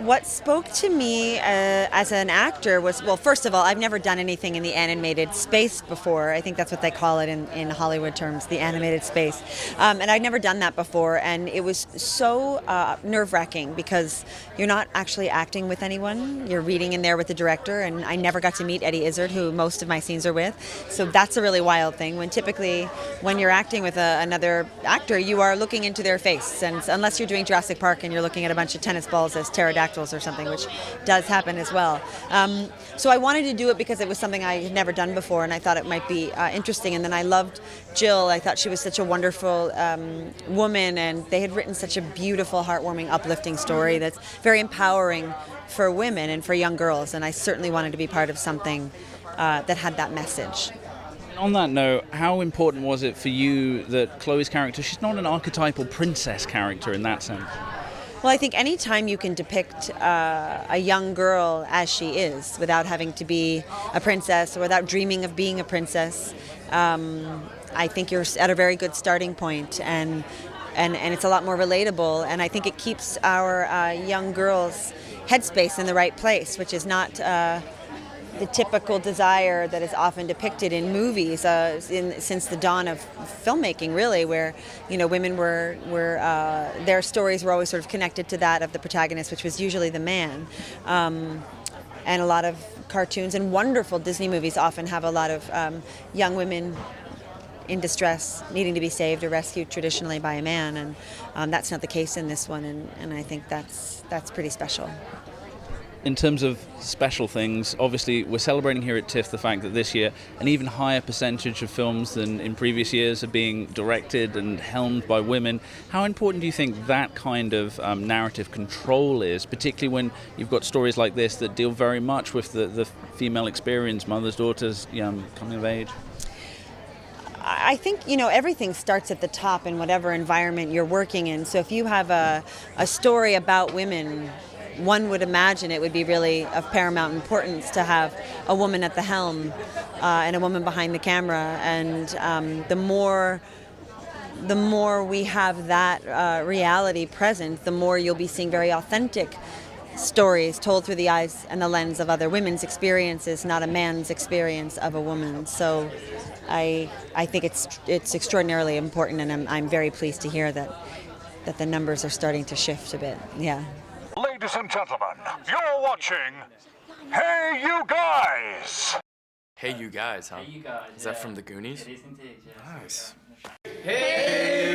What spoke to me as an actor was, well, first of all, I've never done anything in the animated space before. I think that's what they call it in Hollywood terms, the animated space. And I'd never done that before, and it was so nerve-wracking because you're not actually acting with anyone. You're reading in there with the director, and I never got to meet Eddie Izzard, who most of my scenes are with. So that's a really wild thing. When typically, when you're acting with another actor, you are looking into their face, and unless you're doing Jurassic Park and you're looking at a bunch of tennis balls as pterodactyls or something, which does happen as well. So I wanted to do it because it was something I had never done before, and I thought it might be interesting. And then I loved Jill. I thought she was such a wonderful woman, and they had written such a beautiful, heartwarming, uplifting story that's very empowering for women and for young girls. And I certainly wanted to be part of something that had that message. On that note, how important was it for you that Chloe's character, she's not an archetypal princess character in that sense? Well, I think any time you can depict a young girl as she is without having to be a princess or without dreaming of being a princess, I think you're at a very good starting point, and it's a lot more relatable, and I think it keeps our young girls' headspace in the right place, which is not the typical desire that is often depicted in movies since the dawn of filmmaking, really, where women were their stories were always sort of connected to that of the protagonist, which was usually the man. And a lot of cartoons and wonderful Disney movies often have a lot of young women in distress, needing to be saved or rescued traditionally by a man, and that's not the case in this one, and I think that's pretty special. In terms of special things, obviously we're celebrating here at TIFF the fact that this year an even higher percentage of films than in previous years are being directed and helmed by women. How important do you think that kind of narrative control is, particularly when you've got stories like this that deal very much with the female experience, mothers, daughters, coming of age? I think, everything starts at the top in whatever environment you're working in. So if you have a story about women, one would imagine it would be really of paramount importance to have a woman at the helm and a woman behind the camera. And the more we have that reality present, the more you'll be seeing very authentic stories told through the eyes and the lens of other women's experiences, not a man's experience of a woman. So I think it's extraordinarily important, and I'm very pleased to hear that the numbers are starting to shift a bit. Yeah. Ladies and gentlemen, you're watching Hey You Guys! Hey You Guys, huh? Hey You Guys. Is that from the Goonies? It is indeed, yes. Nice. Hey